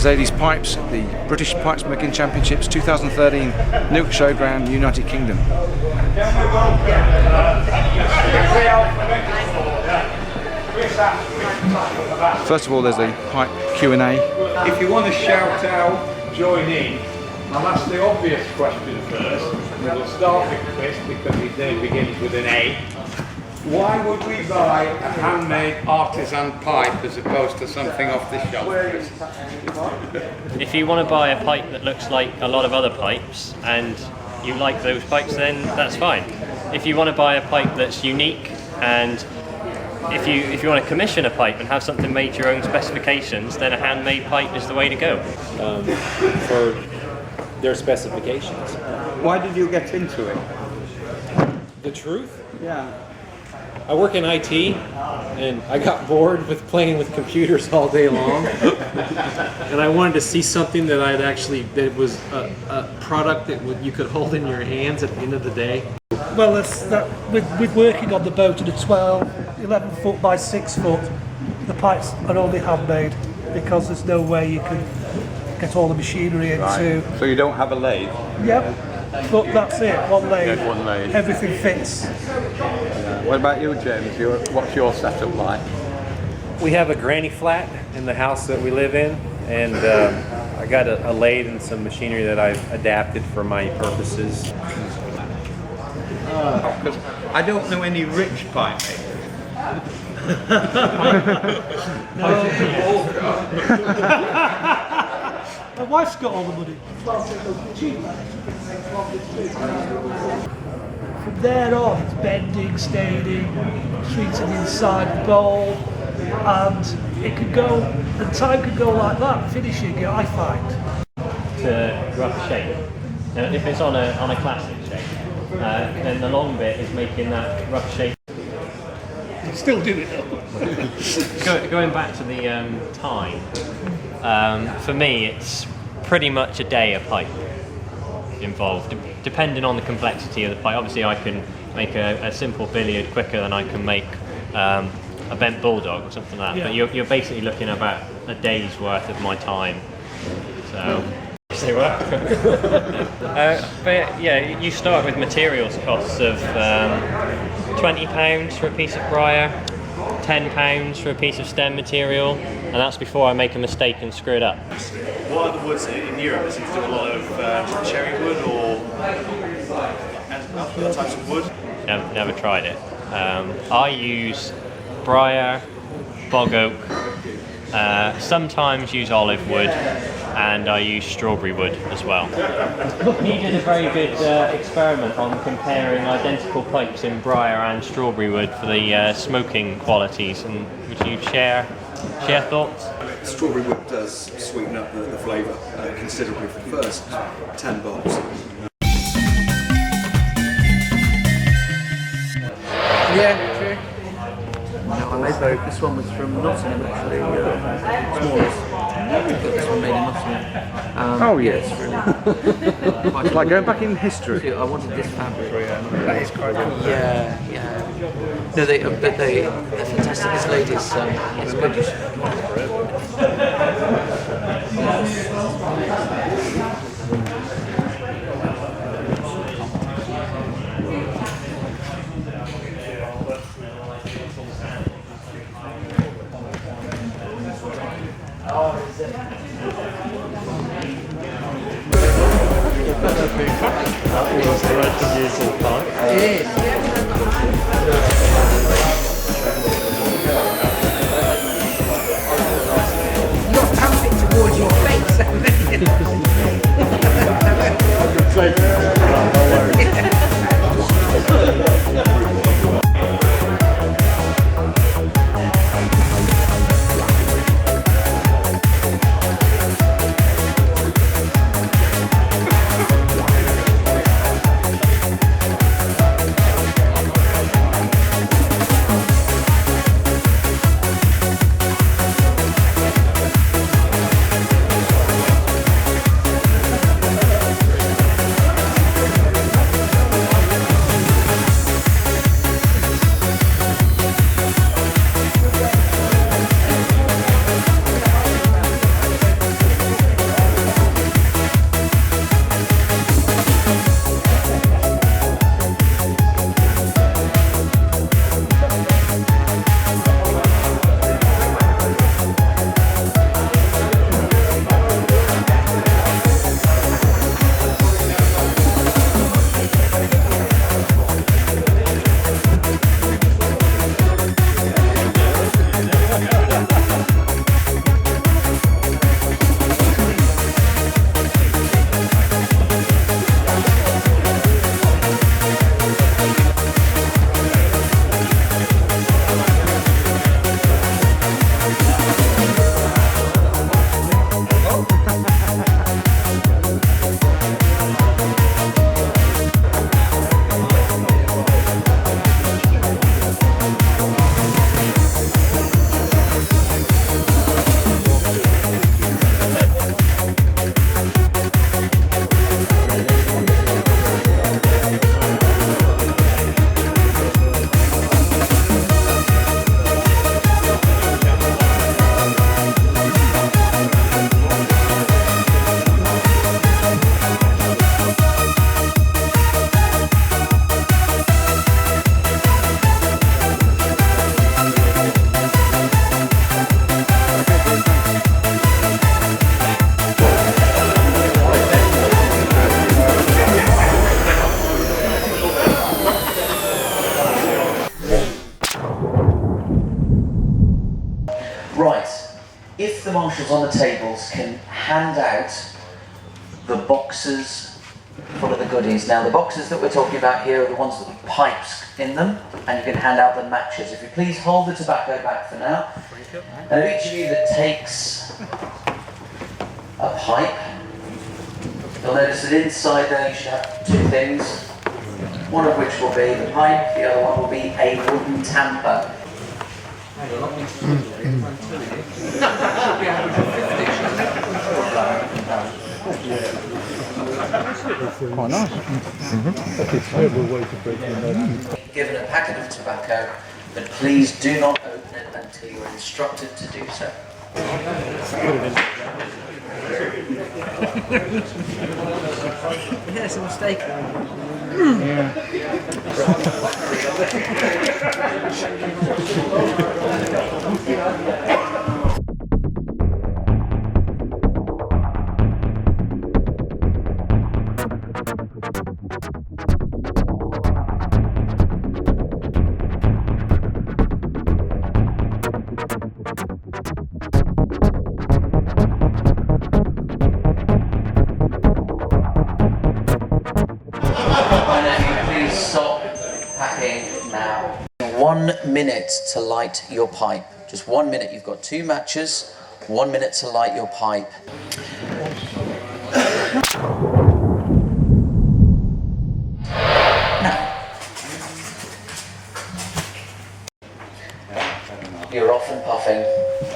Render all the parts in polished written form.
These pipes, the British Pipes Making Championships 2013 Newark Showdown, United Kingdom. First of all, there's a pipe Q&A. If you want to shout out, join in. I'll ask the obvious question first. We'll start with Chris because his name begins with an A. Why would we buy a handmade artisan pipe as opposed to something off the shelf? If you want to buy a pipe that looks like a lot of other pipes and you like those pipes, then that's fine. If you want to buy a pipe that's unique, and if you want to commission a pipe and have something made to your own specifications, then a handmade pipe is the way to go. For their specifications. Why did you get into it? The truth? Yeah. I work in IT, and I got bored with playing with computers all day long, and I wanted to see something that that was a product that you could hold in your hands at the end of the day. Well, with working on the boat at a 11 foot by 6 foot, the pipes are only handmade because there's no way you can get all the machinery into. Right. So you don't have a lathe? Yep, but that's it, one lathe. Yeah, one lathe. Everything fits. What about you, James? What's your setup like? We have a granny flat in the house that we live in, and I got a lathe and some machinery that I've adapted for my purposes. Because I don't know any rich pipe makers. My wife's got all the money. From there on, it's bending, staining, treating the inside bowl, and it could go, and time could go like that, finishing it, I find. To rough shape. Now, if it's on a classic shape, then the long bit is making that rough shape. Still do it though. Going back to the time, for me it's pretty much a day a pipe involved, depending on the complexity of the pipe. Obviously I can make a simple billiard quicker than I can make a bent bulldog or something like that, but you're basically looking at about a day's worth of my time. So say what? But yeah, you start with materials costs of £20 for a piece of briar, £10 for a piece of stem material, and that's before I make a mistake and screw it up. What are the woods in Europe? Does it do a lot of cherry wood or other types of wood? Never tried it. I use briar, bog oak, sometimes use olive wood, and I use strawberry wood as well. He did a very good experiment on comparing identical pipes in briar and strawberry wood for the smoking qualities, and would you share thoughts? Strawberry wood does sweeten up the flavour considerably for the first 10 bobs. Yeah, true. No, I made both. This one was from Nottingham, actually. Smallest. This one made in Nottingham. Oh yeah, it's really. it's like going back in history. I wanted this fabric. That is quite cool. Yeah. No, they're fantastic. This lady's it's good. It is. Right, if the marshals on the tables can hand out the boxes full of the goodies. Now the boxes that we're talking about here are the ones with pipes in them, and you can hand out the matches. If you please hold the tobacco back for now. And of each of you that takes a pipe, you'll notice that inside there you should have two things, one of which will be the pipe, the other one will be a wooden tamper. Quite nice. Given a packet of tobacco, but please do not open it until you are instructed to do so. Yeah, it's a mistake. Stop packing now. 1 minute to light your pipe. Just 1 minute. You've got 2 matches. 1 minute to light your pipe. Now, you're off and puffing.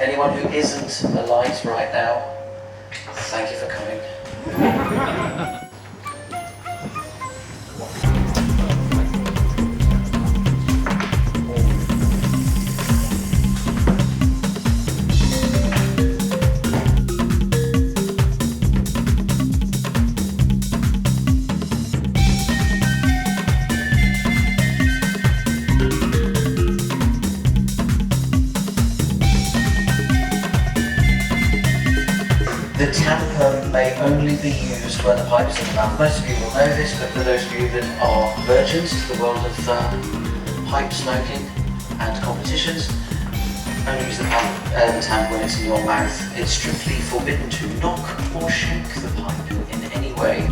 Anyone who isn't alight right now, thank you for coming. The tamper may only be used when the pipe is in the mouth. Most of you will know this, but for those of you that are virgins to the world of pipe smoking and competitions, only use the tamper when it's in your mouth. It's strictly forbidden to knock or shake the pipe in any way.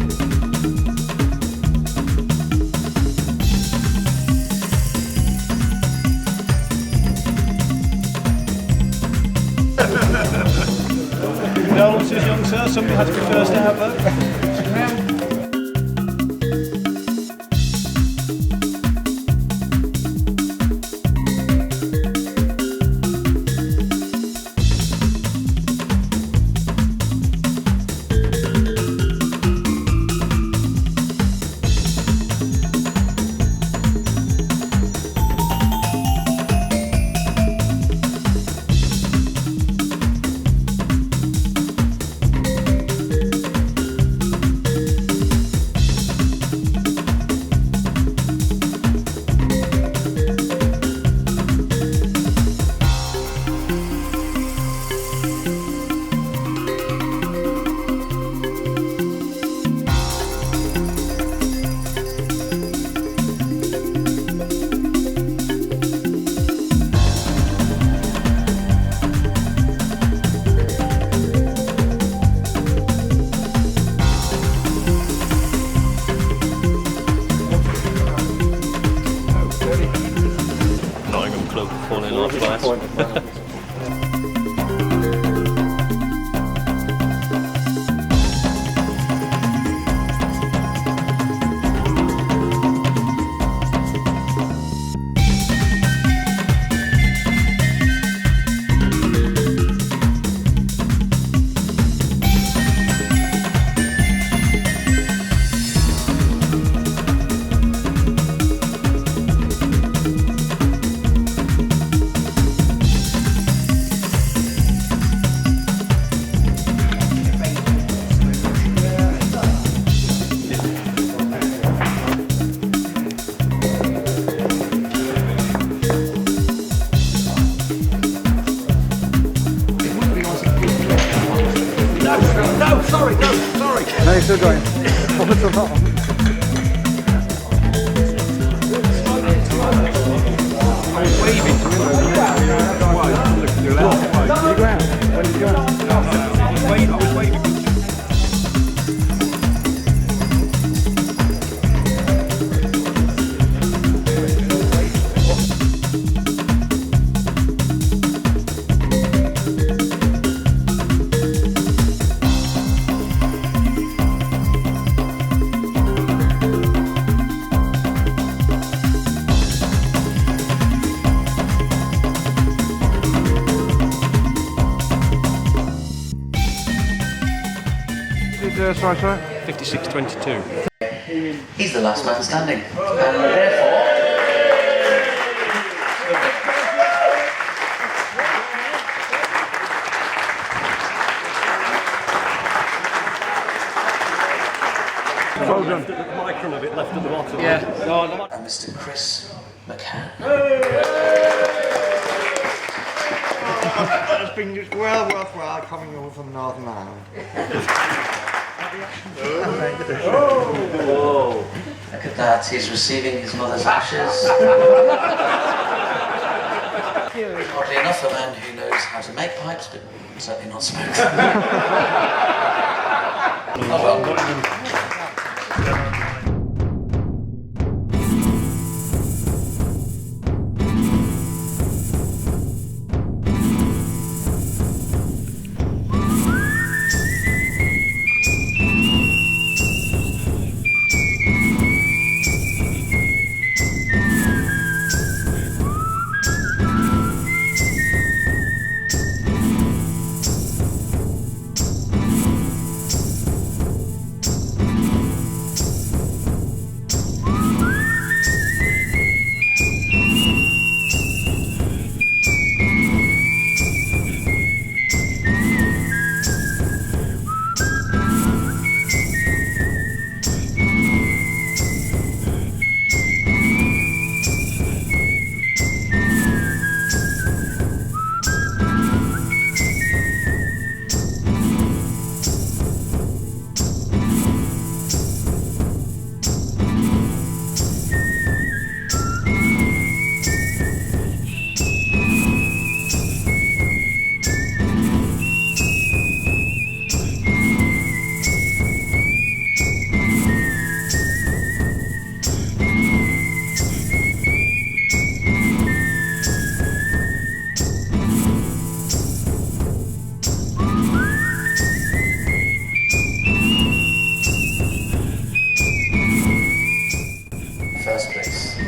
somebody had to be first out though. No, you're still going. What's the bottom? I was waving to him. Did you go out? When did you go out? I was waving. Sorry. 56-22. He's the last man standing, and therefore Well done. Micron of it left at the bottom. and Mr. Chris McCann. It's been just well worthwhile coming over from Northern Ireland. Look at that, he's receiving his mother's ashes. Oddly enough, a man who knows how to make pipes, but certainly not smoke. Oh well.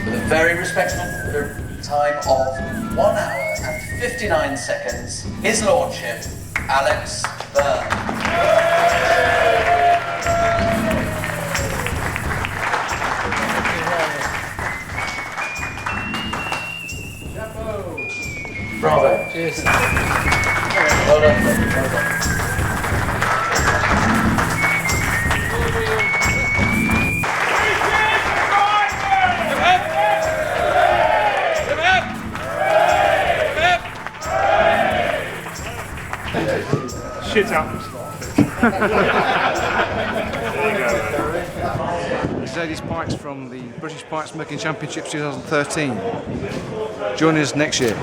with a very respectable time of 1 hour and 59 seconds, His Lordship, Alex Byrne. Bravo. Cheers. Well done. Well done. Shit happens. Mercedes Pikes from the British Pikes Smoking Championships 2013. Join us next year.